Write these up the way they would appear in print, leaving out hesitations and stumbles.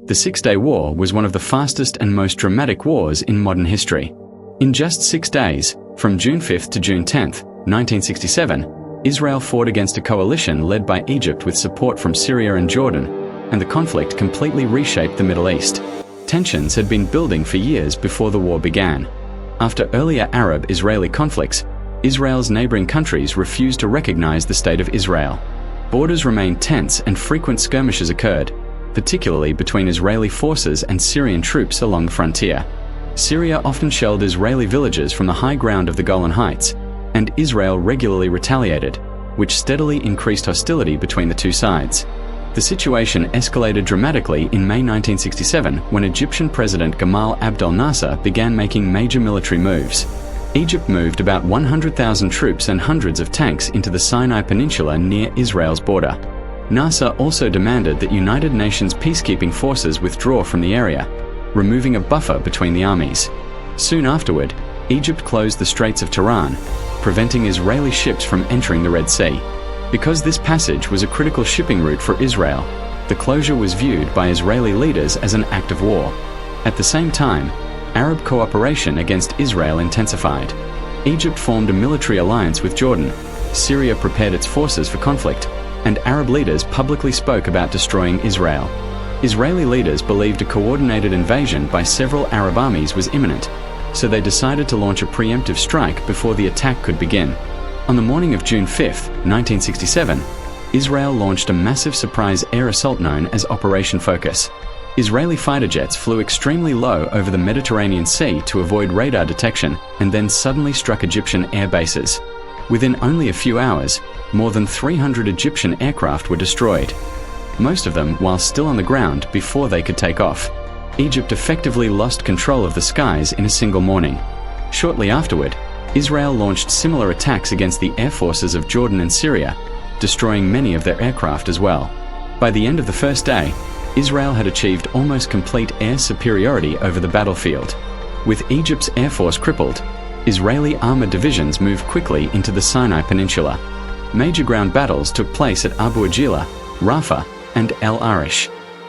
The Six-Day War was one of the fastest and most dramatic wars in modern history. In just 6 days, from June 5th to June 10th, 1967, Israel fought against a coalition led by Egypt with support from Syria and Jordan, and the conflict completely reshaped the Middle East. Tensions had been building for years before the war began. After earlier Arab-Israeli conflicts, Israel's neighboring countries refused to recognize the State of Israel. Borders remained tense and frequent skirmishes occurred, particularly between Israeli forces and Syrian troops along the frontier. Syria often shelled Israeli villages from the high ground of the Golan Heights, and Israel regularly retaliated, which steadily increased hostility between the two sides. The situation escalated dramatically in May 1967 when Egyptian President Gamal Abdel Nasser began making major military moves. Egypt moved about 100,000 troops and hundreds of tanks into the Sinai Peninsula near Israel's border. Nasser also demanded that United Nations peacekeeping forces withdraw from the area, removing a buffer between the armies. Soon afterward, Egypt closed the Straits of Tiran, preventing Israeli ships from entering the Red Sea. Because this passage was a critical shipping route for Israel, the closure was viewed by Israeli leaders as an act of war. At the same time, Arab cooperation against Israel intensified. Egypt formed a military alliance with Jordan, Syria prepared its forces for conflict, and Arab leaders publicly spoke about destroying Israel. Israeli leaders believed a coordinated invasion by several Arab armies was imminent, so they decided to launch a preemptive strike before the attack could begin. On the morning of June 5, 1967, Israel launched a massive surprise air assault known as Operation Focus. Israeli fighter jets flew extremely low over the Mediterranean Sea to avoid radar detection and then suddenly struck Egyptian air bases. Within only a few hours, more than 300 Egyptian aircraft were destroyed, most of them while still on the ground before they could take off. Egypt effectively lost control of the skies in a single morning. Shortly afterward, Israel launched similar attacks against the air forces of Jordan and Syria, destroying many of their aircraft as well. By the end of the first day, Israel had achieved almost complete air superiority over the battlefield. With Egypt's air force crippled, Israeli armored divisions moved quickly into the Sinai Peninsula. Major ground battles took place at Abu Ajila, Rafah, and El Arish.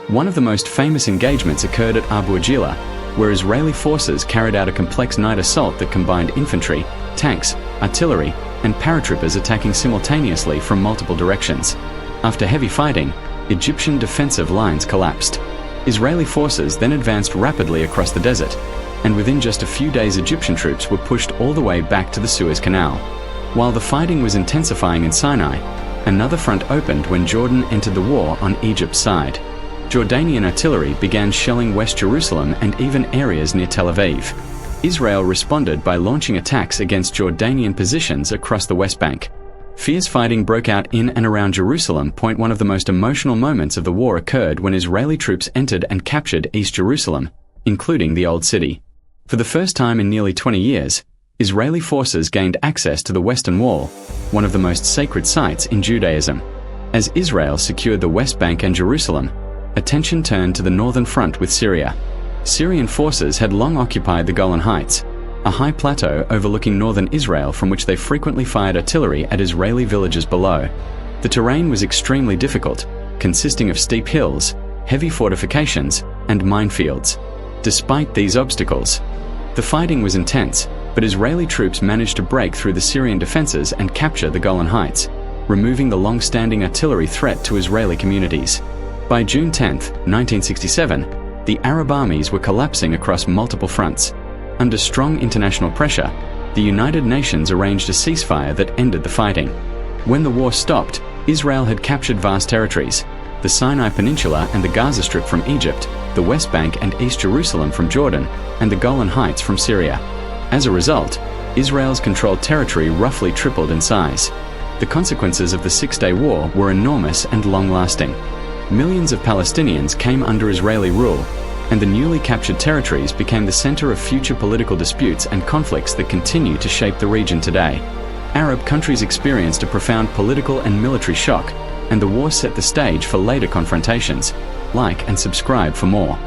One of the most famous engagements occurred at Abu Ajila, where Israeli forces carried out a complex night assault that combined infantry, tanks, artillery, and paratroopers attacking simultaneously from multiple directions. After heavy fighting, Egyptian defensive lines collapsed. Israeli forces then advanced rapidly across the desert, and within just a few days Egyptian troops were pushed all the way back to the Suez Canal. While the fighting was intensifying in Sinai, another front opened when Jordan entered the war on Egypt's side. Jordanian artillery began shelling West Jerusalem and even areas near Tel Aviv. Israel responded by launching attacks against Jordanian positions across the West Bank. Fierce fighting broke out in and around Jerusalem. One of the most emotional moments of the war occurred when Israeli troops entered and captured East Jerusalem, including the Old City. For the first time in nearly 20 years, Israeli forces gained access to the Western Wall, one of the most sacred sites in Judaism. As Israel secured the West Bank and Jerusalem, attention turned to the northern front with Syria. Syrian forces had long occupied the Golan Heights, a high plateau overlooking northern Israel from which they frequently fired artillery at Israeli villages below. The terrain was extremely difficult, consisting of steep hills, heavy fortifications, and minefields. Despite these obstacles, the fighting was intense, but Israeli troops managed to break through the Syrian defenses and capture the Golan Heights, removing the long-standing artillery threat to Israeli communities. By June 10, 1967, the Arab armies were collapsing across multiple fronts. Under strong international pressure, the United Nations arranged a ceasefire that ended the fighting. When the war stopped, Israel had captured vast territories: the Sinai Peninsula and the Gaza Strip from Egypt, the West Bank and East Jerusalem from Jordan, and the Golan Heights from Syria. As a result, Israel's controlled territory roughly tripled in size. The consequences of the Six-Day War were enormous and long-lasting. Millions of Palestinians came under Israeli rule, and the newly captured territories became the center of future political disputes and conflicts that continue to shape the region today. Arab countries experienced a profound political and military shock, and the war set the stage for later confrontations. Like and subscribe for more.